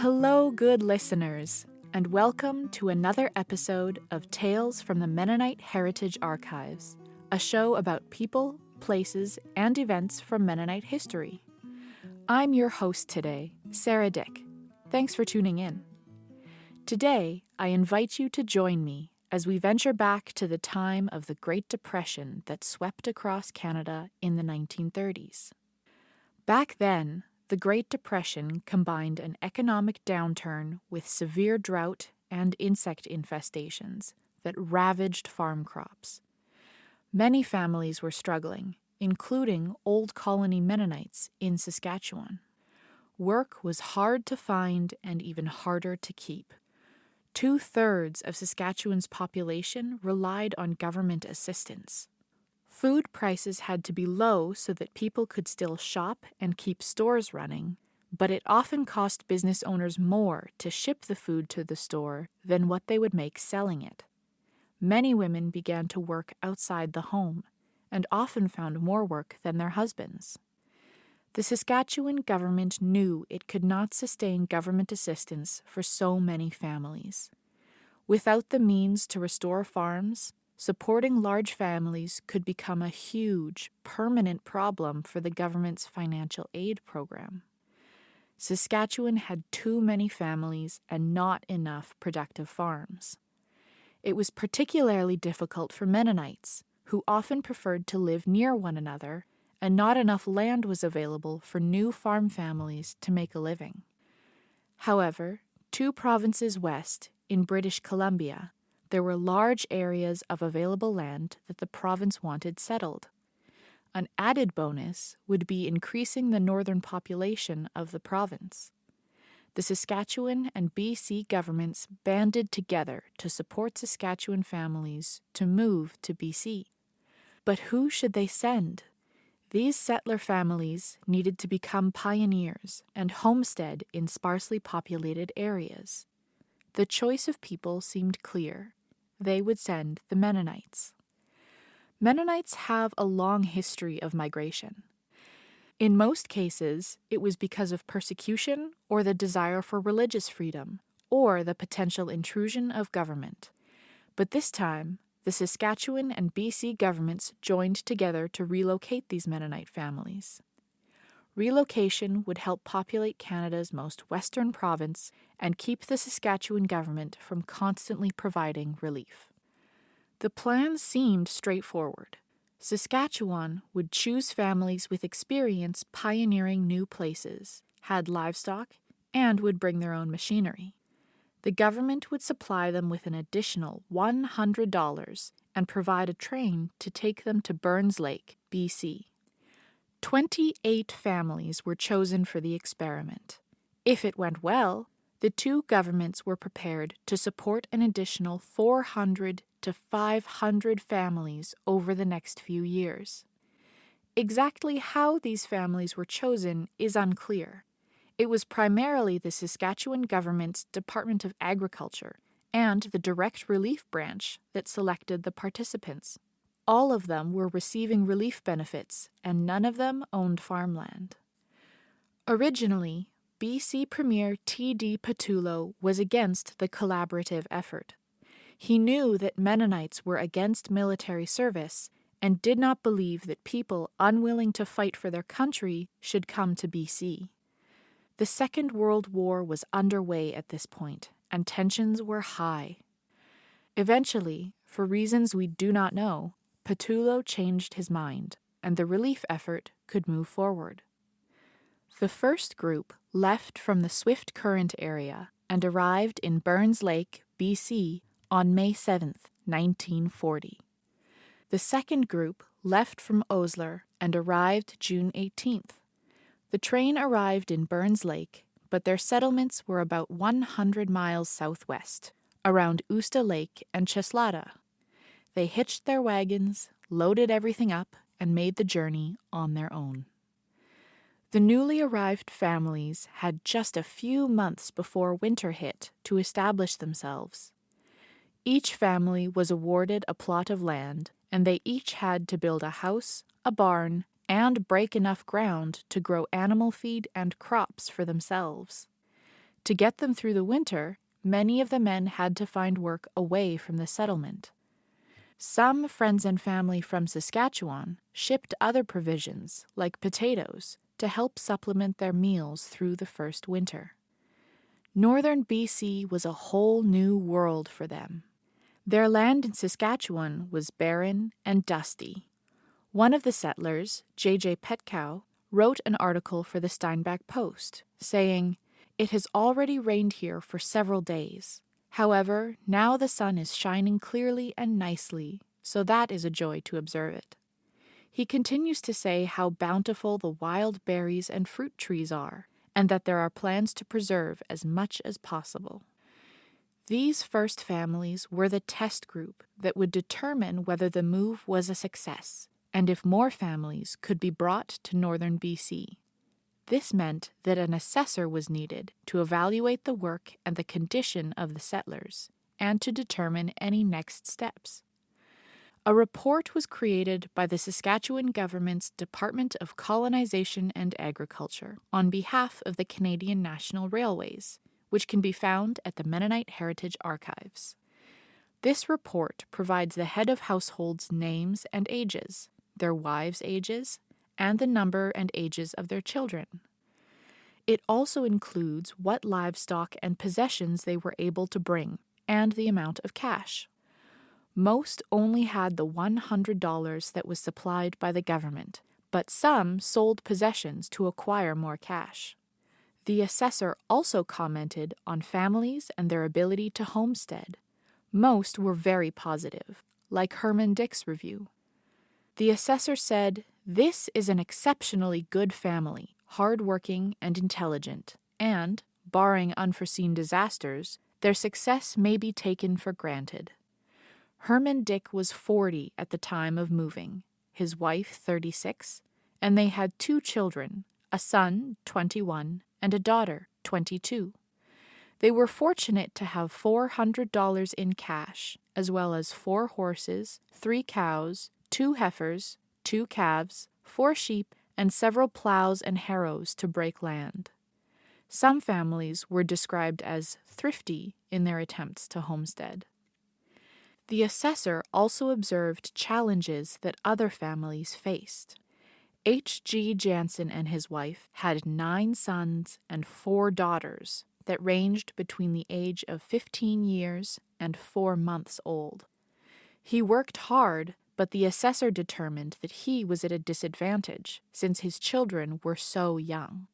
Hello, good listeners, and welcome to another episode of Tales from the Mennonite Heritage Archives, a show about people, places, and events from Mennonite history. I'm your host today, Sara Dyck. Thanks for tuning in. Today, I invite you to join me as we venture back to the time of the Great Depression that swept across Canada in the 1930s. Back then, the Great Depression combined an economic downturn with severe drought and insect infestations that ravaged farm crops. Many families were struggling, including Old Colony Mennonites in Saskatchewan. Work was hard to find and even harder to keep. 2/3 of Saskatchewan's population relied on government assistance. Food prices had to be low so that people could still shop and keep stores running, but it often cost business owners more to ship the food to the store than what they would make selling it. Many women began to work outside the home, and often found more work than their husbands. The Saskatchewan government knew it could not sustain government assistance for so many families. Without the means to restore farms, supporting large families could become a huge, permanent problem for the government's financial aid program. Saskatchewan had too many families and not enough productive farms. It was particularly difficult for Mennonites, who often preferred to live near one another, and not enough land was available for new farm families to make a living. However, 2 provinces west, in British Columbia, there were large areas of available land that the province wanted settled. An added bonus would be increasing the northern population of the province. The Saskatchewan and BC governments banded together to support Saskatchewan families to move to BC. But who should they send? These settler families needed to become pioneers and homestead in sparsely populated areas. The choice of people seemed clear. They would send the Mennonites. Mennonites have a long history of migration. In most cases, it was because of persecution or the desire for religious freedom, or the potential intrusion of government. But this time, the Saskatchewan and BC governments joined together to relocate these Mennonite families. Relocation would help populate Canada's most western province and keep the Saskatchewan government from constantly providing relief. The plan seemed straightforward. Saskatchewan would choose families with experience pioneering new places, had livestock, and would bring their own machinery. The government would supply them with an additional $100 and provide a train to take them to Burns Lake, BC. 28 families were chosen for the experiment. If it went well, the 2 governments were prepared to support an additional 400 to 500 families over the next few years. Exactly how these families were chosen is unclear. It was primarily the Saskatchewan government's Department of Agriculture and the Direct Relief Branch that selected the participants. All of them were receiving relief benefits, and none of them owned farmland. Originally, BC Premier T.D. Pattullo was against the collaborative effort. He knew that Mennonites were against military service and did not believe that people unwilling to fight for their country should come to BC. The Second World War was underway at this point, and tensions were high. Eventually, for reasons we do not know, Pattullo changed his mind, and the relief effort could move forward. The first group left from the Swift Current area and arrived in Burns Lake, BC, on May 7, 1940. The second group left from Osler and arrived June 18th. The train arrived in Burns Lake, but their settlements were about 100 miles southwest, around Usta Lake and Cheslada. They hitched their wagons, loaded everything up, and made the journey on their own. The newly arrived families had just a few months before winter hit to establish themselves. Each family was awarded a plot of land, and they each had to build a house, a barn, and break enough ground to grow animal feed and crops for themselves. To get them through the winter, many of the men had to find work away from the settlement. Some friends and family from Saskatchewan shipped other provisions, like potatoes, to help supplement their meals through the first winter. Northern BC was a whole new world for them. Their land in Saskatchewan was barren and dusty. One of the settlers, J.J. Petkow, wrote an article for the Steinbach Post, saying, "It has already rained here for several days. However, now the sun is shining clearly and nicely, so that is a joy to observe it." He continues to say how bountiful the wild berries and fruit trees are, and that there are plans to preserve as much as possible. These first families were the test group that would determine whether the move was a success, and if more families could be brought to northern BC. This meant that an assessor was needed to evaluate the work and the condition of the settlers, and to determine any next steps. A report was created by the Saskatchewan government's Department of Colonization and Agriculture on behalf of the Canadian National Railways, which can be found at the Mennonite Heritage Archives. This report provides the head of households' names and ages, their wives' ages, and the number and ages of their children. It also includes what livestock and possessions they were able to bring, and the amount of cash. Most only had the $100 that was supplied by the government, but some sold possessions to acquire more cash. The assessor also commented on families and their ability to homestead. Most were very positive, like Herman Dyck's review. The assessor said, "This is an exceptionally good family, hard-working and intelligent, and, barring unforeseen disasters, their success may be taken for granted." Herman Dyck was 40 at the time of moving, his wife 36, and they had 2 children, a son, 21, and a daughter, 22. They were fortunate to have $400 in cash, as well as 4 horses, 3 cows, 2 heifers, 2 calves, 4 sheep, and several plows and harrows to break land. Some families were described as thrifty in their attempts to homestead. The assessor also observed challenges that other families faced. H.G. Jansen and his wife had 9 sons and 4 daughters that ranged between the age of 15 years and 4 months old. He worked hard, but the assessor determined that he was at a disadvantage since his children were so young.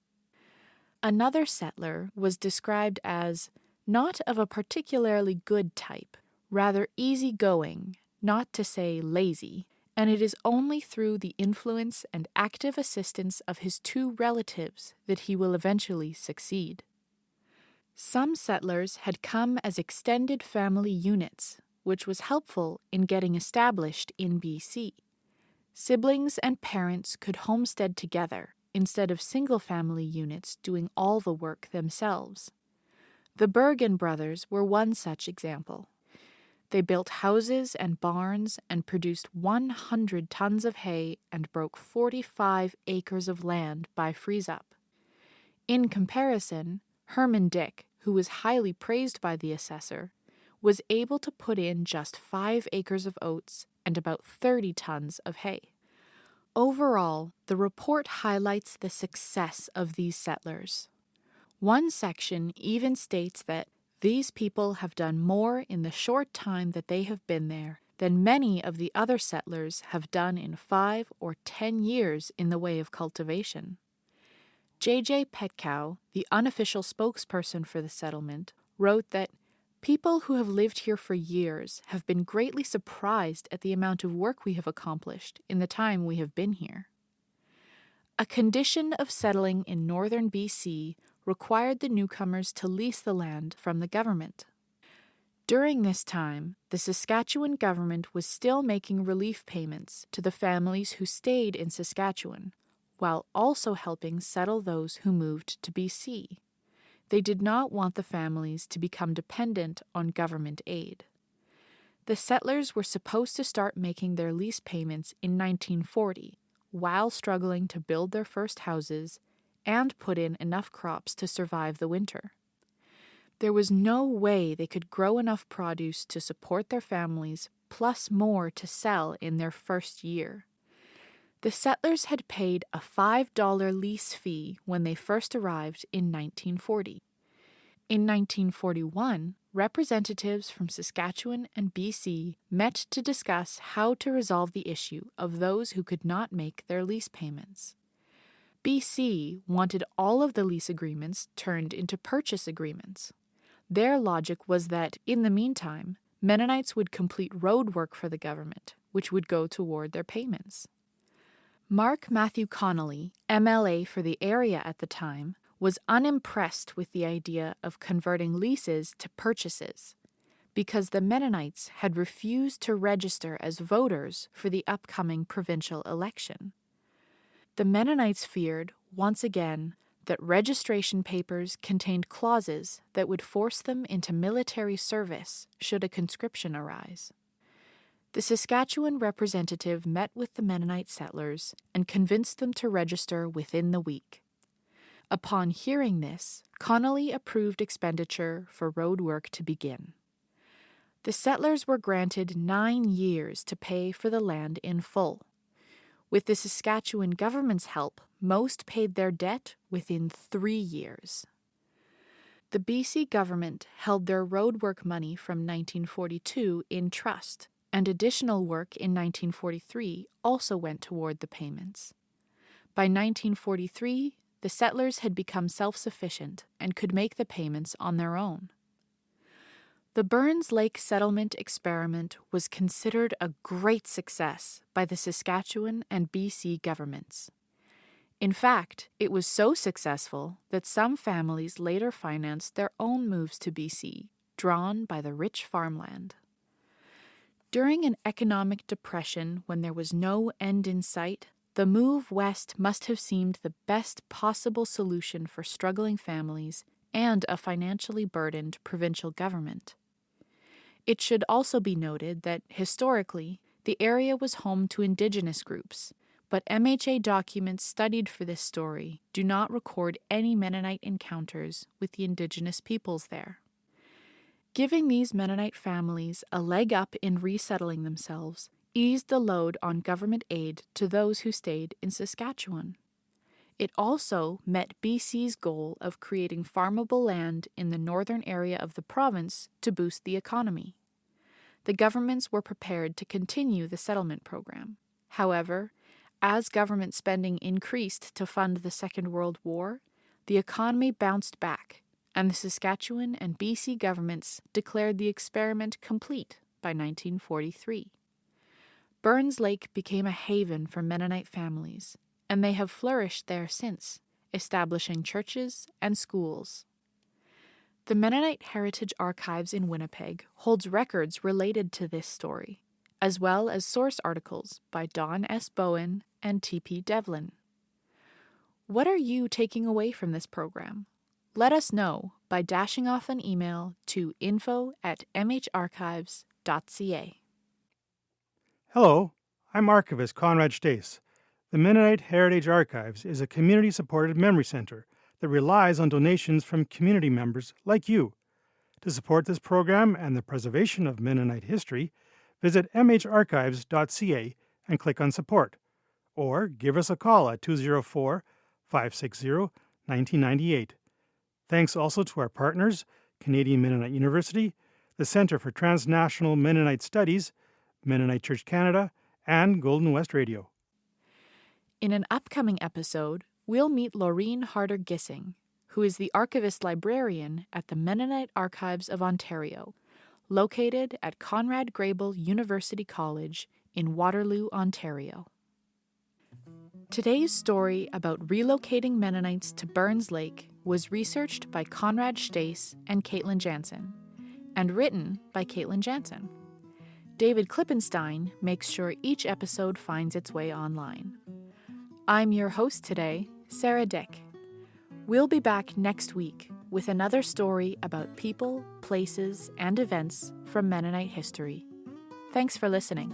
Another settler was described as not of a particularly good type, rather easygoing, not to say lazy, and it is only through the influence and active assistance of his 2 relatives that he will eventually succeed. Some settlers had come as extended family units, which was helpful in getting established in BC. Siblings and parents could homestead together instead of single-family units doing all the work themselves. The Bergen brothers were one such example. They built houses and barns and produced 100 tons of hay and broke 45 acres of land by freeze-up. In comparison, Herman Dyck, who was highly praised by the assessor, was able to put in just 5 acres of oats and about 30 tons of hay. Overall, the report highlights the success of these settlers. One section even states that these people have done more in the short time that they have been there than many of the other settlers have done in 5 or 10 years in the way of cultivation. J.J. Petkow, the unofficial spokesperson for the settlement, wrote that people who have lived here for years have been greatly surprised at the amount of work we have accomplished in the time we have been here. A condition of settling in northern BC required the newcomers to lease the land from the government. During this time, the Saskatchewan government was still making relief payments to the families who stayed in Saskatchewan, while also helping settle those who moved to BC. They did not want the families to become dependent on government aid. The settlers were supposed to start making their lease payments in 1940, while struggling to build their first houses and put in enough crops to survive the winter. There was no way they could grow enough produce to support their families, plus more to sell in their first year. The settlers had paid a $5 lease fee when they first arrived in 1940. In 1941, representatives from Saskatchewan and BC met to discuss how to resolve the issue of those who could not make their lease payments. BC wanted all of the lease agreements turned into purchase agreements. Their logic was that, in the meantime, Mennonites would complete road work for the government, which would go toward their payments. Mark Matthew Connolly, MLA for the area at the time, was unimpressed with the idea of converting leases to purchases because the Mennonites had refused to register as voters for the upcoming provincial election. The Mennonites feared, once again, that registration papers contained clauses that would force them into military service should a conscription arise. The Saskatchewan representative met with the Mennonite settlers and convinced them to register within the week. Upon hearing this, Connolly approved expenditure for road work to begin. The settlers were granted 9 years to pay for the land in full. With the Saskatchewan government's help, most paid their debt within 3 years. The BC government held their roadwork money from 1942 in trust, and additional work in 1943 also went toward the payments. By 1943, the settlers had become self-sufficient and could make the payments on their own. The Burns Lake settlement experiment was considered a great success by the Saskatchewan and BC governments. In fact, it was so successful that some families later financed their own moves to BC, drawn by the rich farmland. During an economic depression when there was no end in sight, the move west must have seemed the best possible solution for struggling families and a financially burdened provincial government. It should also be noted that, historically, the area was home to Indigenous groups, but MHA documents studied for this story do not record any Mennonite encounters with the Indigenous peoples there. Giving these Mennonite families a leg up in resettling themselves eased the load on government aid to those who stayed in Saskatchewan. It also met BC's goal of creating farmable land in the northern area of the province to boost the economy. The governments were prepared to continue the settlement program. However, as government spending increased to fund the Second World War, the economy bounced back, and the Saskatchewan and BC governments declared the experiment complete by 1943. Burns Lake became a haven for Mennonite families, and they have flourished there since, establishing churches and schools. The Mennonite Heritage Archives in Winnipeg holds records related to this story, as well as source articles by Don S. Bowen and T.P. Devlin. What are you taking away from this program? Let us know by dashing off an email to info@mharchives.ca. Hello, I'm Archivist Conrad Stace. The Mennonite Heritage Archives is a community-supported memory center that relies on donations from community members like you. To support this program and the preservation of Mennonite history, visit mharchives.ca and click on Support, or give us a call at 204-560-1998. Thanks also to our partners, Canadian Mennonite University, the Centre for Transnational Mennonite Studies, Mennonite Church Canada, and Golden West Radio. In an upcoming episode, we'll meet Laureen Harder-Gissing, who is the archivist librarian at the Mennonite Archives of Ontario, located at Conrad Grebel University College in Waterloo, Ontario. Today's story about relocating Mennonites to Burns Lake was researched by Conrad Stace and Caitlin Jansen, and written by Caitlin Jansen. David Klippenstein makes sure each episode finds its way online. I'm your host today, Sara Dyck. We'll be back next week with another story about people, places, and events from Mennonite history. Thanks for listening.